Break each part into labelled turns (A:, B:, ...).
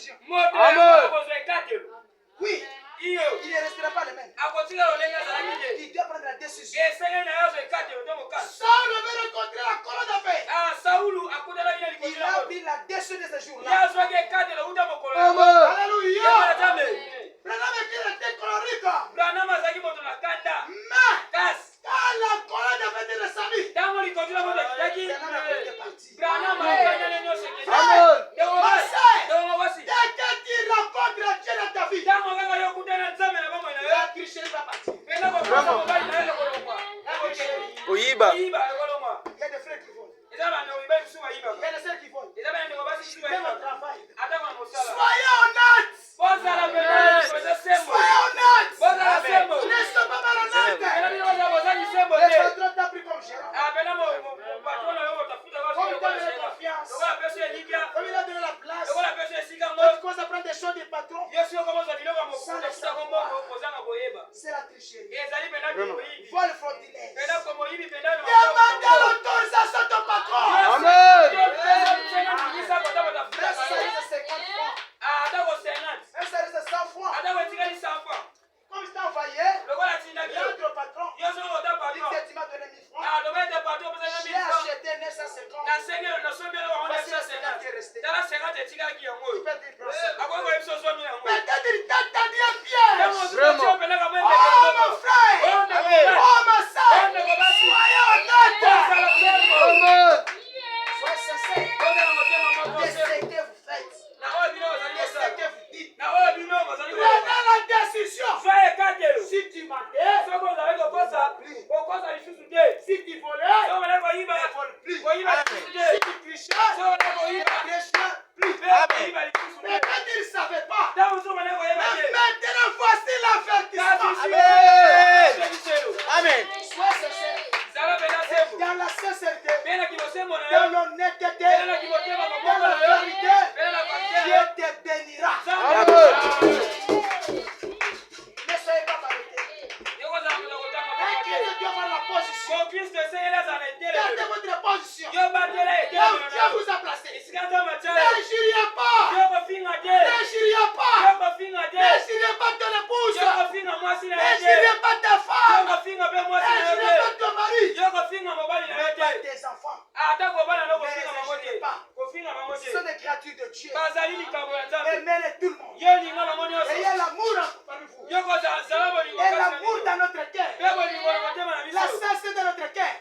A: religion. Oui. Il ne restera pas le même. Il doit prendre la décision. Saul veut rencontrer la colonne de feu. Il a pris la décision de ce jour-là. Alléluia. Branham était colorique. Mais quand la colonne de feu est descendue, Branham était parti. Dès que tu rencontres Dieu dans ta vie, la tricherie va partir.
B: Oyiba.
A: Il y a des frères qui volent. Il y a des sœurs qui volent. Même au travail. Soyez honnêtes. Soyez honnêtes. Ne sois pas malhonnête. Le patron t'a pris comme gérant. Comme il t'a donné la confiance. Comme il a donné la place. Quand tu commences à prendre des choses du patron, c'est la tricherie. Vol frauduleux. Demandez l'autorisation de ton patron.
B: Amen.
A: Même si ça reste 50 francs. Même si ça reste 100 francs. Comme il t'a envoyé, l'autre patron, il dit que tu m'as donné 1000 francs. J'ai acheté 950. Voici la 50 qui est restée. Tu peux dire peut-être il t'a donné un piège.
B: Vraiment.
A: Oh mon frère. Oh ma soeur. Soyez honnête.
B: Amen.
A: Soyez sincère. Qu'est-ce que vous faites? Qu'est-ce que vous dites? Prenez la décision. Si tu mentais, si tu volais, ne vole plus. Si tu trichais, ne triche plus. Peut-être ils ne savaient pas. Mais maintenant, voici l'avertissement.
B: Amen.
A: Sois sincère. Dans la sincérité, dans l'honnêteté, dans la vérité, Dieu te bénira.
B: Amen.
A: Ne soyez pas malhonnêtes. Un Christ doit avoir la position. Gardez votre position. Là où Dieu vous a placé. N'injuriez pas. N'injuriez pas. N'injuriez pas ton épouse. N'injuriez pas ta femme. N'injuriez pas ton mari. Mais pas tes enfants. Ne pas. Ce sont des créatures de Dieu. Aimez-les tout le monde. Ayez l'amour parmi vous. Et l'amour dans notre cœur. La sincérité dans notre cœur.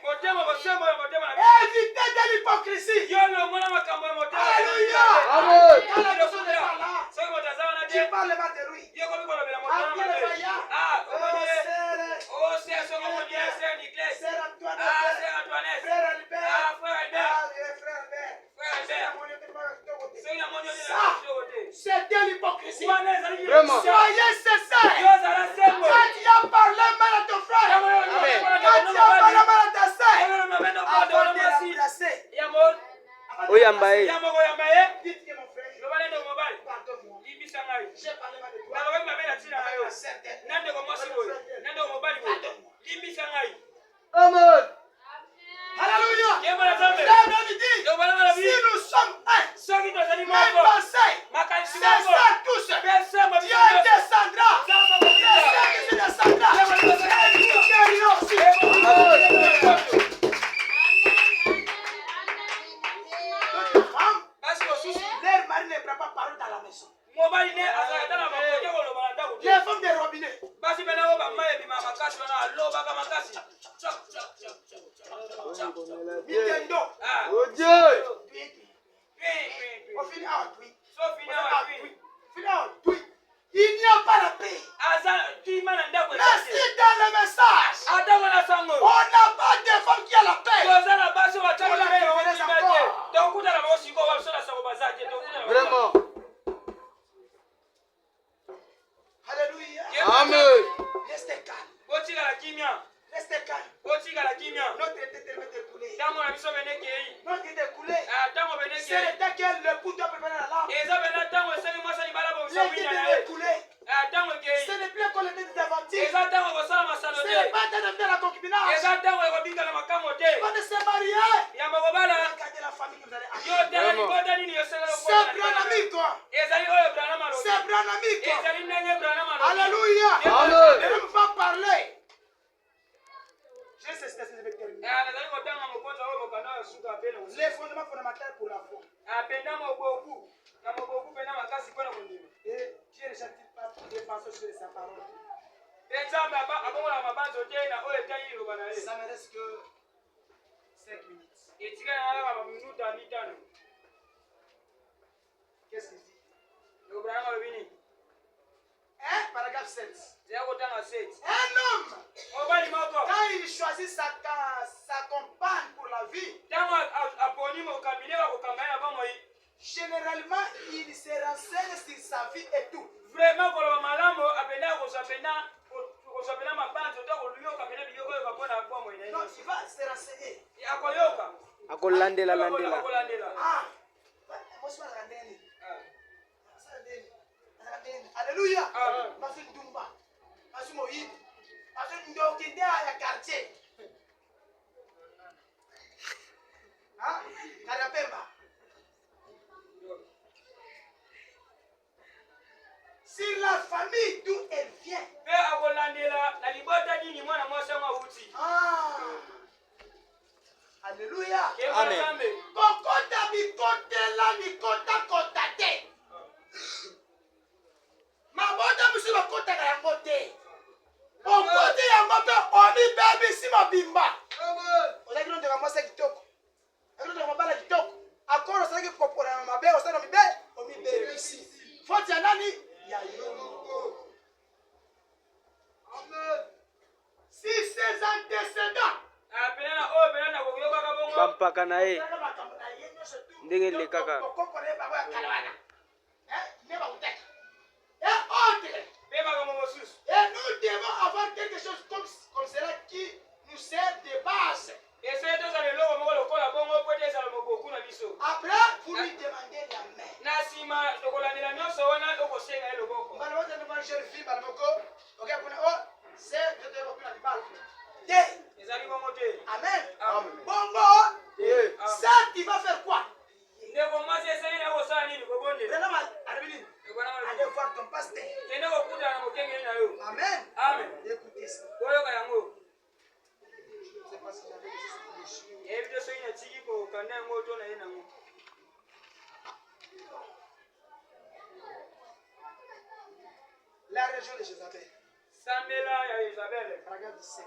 A: Évitez de l'hypocrisie. Alléluia.
B: Amen.
A: Quand la personne n'est pas là, tu parles mal de lui. Après le voyage, Sœur Antoinette, Frère Albert, ça, c'est de l'hypocrisie.
B: Vraiment.
A: Soyez sincères. Quand tu as parlé mal à ton frère,
B: Amen.
A: quand tu as parlé mal à ta sœur, avant de la remplacer,
B: Oyambaye.
A: dites que mon frère, pardonne-moi. J'ai parlé mal de toi.
B: Amen.
A: Alléluia. Si nous sommes un, même pensée, c'est ça tous. Dieu descendra. Dieu descendra. Et nous guérirons aussi. D'autres femmes, leur mari ne prend pas parole dans la maison. Les femmes des robinets. Nintendo.
B: Oh Dieu.
A: On finit en tweet. Il n'y a pas la paix. Merci dans le message. On n'a pas de femme qui a la paix.
B: Vraiment.
A: Alléluia.
B: Amen.
A: Restez calme. Restez calme. Notre tête est écoulée. Notre tête est écoulée. C'est le temps que le poutre doit préparer la lampe. Le temps est écoulé. Ce n'est plus encore le temps des aventures. Ce n'est pas le temps de faire la concubinage. Pas de se marier. Regardez la famille que vous allez avoir. C'est Branham, quoi. branamique.
C: Alléluia.
B: Amen.
C: Et on va parler. J'ai cessé de terminer. Les fondements fondamentaux pour la foi. Et Dieu ne châtie pas les pensées sur sa parole. Ça me reste que 5 minutes. Qu'est-ce qu'il dit? Paragraphe 7. Un homme, quand il choisit sa compagne pour la vie, généralement, il se renseigne sur sa vie et tout.
A: Vraiment,
C: non, il va se renseigner.
B: Akolandela.
C: Ah, alléluia. Si la famille d'où elle vient. Alléluia.
B: Amen.
C: Kokota mikotela mikota kotate. Mabota biso bakota yango te. Okoti yango pe omi baby si mabimba. Ozaki ndo kama sa kitoko. Ndo kama bala kitoko. Akoro saki kopora mabe osana mibe omi baby si. Foti ya nani? Ya yoko. Amen. Si ses antécédents
B: Bampaka na ye. Ndenge le kaka.
C: Et nous devons avoir quelque chose comme cela qui nous sert de base. Après, vous lui demandez la main. Amen. Bongo, ça tu vas faire quoi? Allez voir ton pasteur. Amen. Écoutez ça. Je ne sais pas si j'avais la région de Jézabel. Paragraphe 17.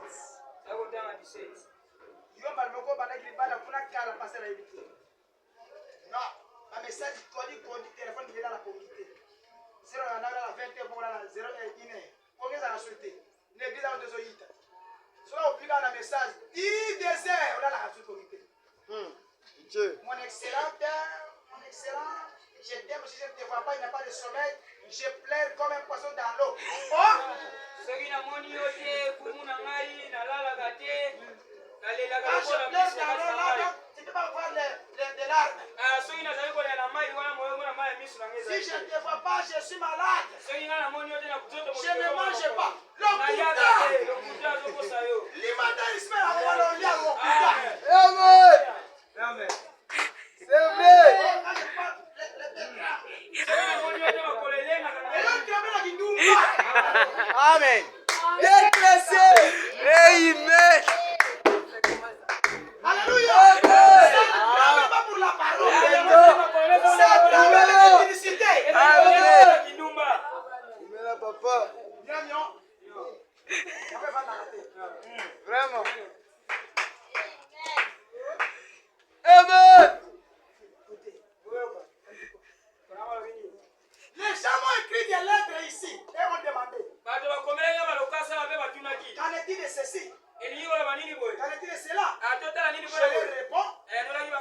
C: Non, ma message conduit téléphone qui est dans la communauté. Si on a la 20 bon là 0 1 combien ça a sauté? L'église a 2 oïta. Soit on publie un message 10 déserts on a la communauté. Mon excellent père, mon excellent, je t'aime si je ne te vois pas, il n'y a pas de sommeil, je pleure comme un poisson dans l'eau. Oh! Quand je pleure dans l'eau là, tu ne peux pas voir les larmes. Si je ne te vois pas, je suis malade. Je ne mange pas.
B: Amen. C'est vrai. Amen. Déclassé. Amen.
C: Alléluia.
B: Amen.
C: Pas pour la parole.
B: Amen. Papa. Vraiment. Amen.
C: Les gens ont écrit des lettres ici et ont demandé. Qu'en est-il de ceci? Qu'en est-il de cela? Je leur réponds.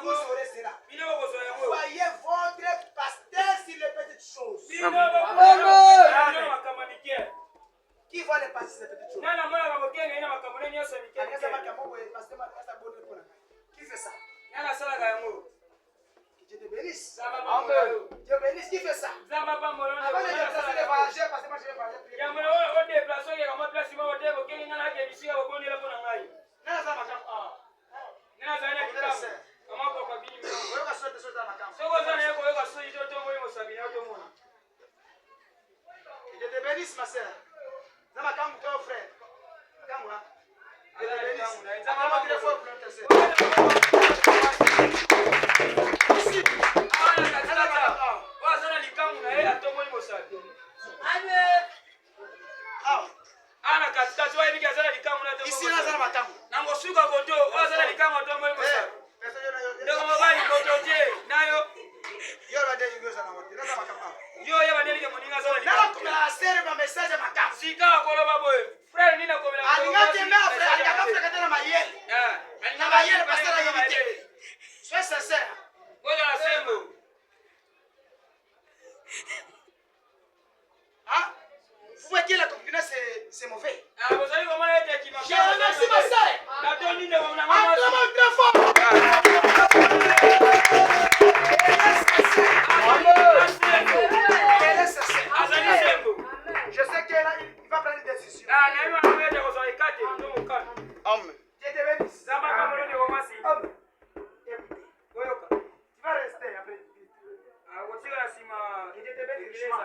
C: Vous aurez cela. Voyez votre pasteur sur les petites choses. Qui voit les passer ces petites choses? Qui fait ça? Que Dieu te bénisse.
B: Amen.
C: Dieu bénisse. Qui fait ça? Avant de déplacer les voyageurs, parce que moi je vais voyager. bénisse ma sœur. Ça va quand mon frère. Quand moi. Dieu te bénisse. Attends-moi très fort pour notre sœur. Ici. Ici, là, ça va quand sois sincère. Hein? Vous voyez que la concurrence c'est mauvais. Je remercie ma sœur. Attends-moi très fort. Je sais qu'il va prendre une décision. Homme. Dieu te bénisse. Homme. Écoutez. Tu vas rester après. Que Dieu te bénisse.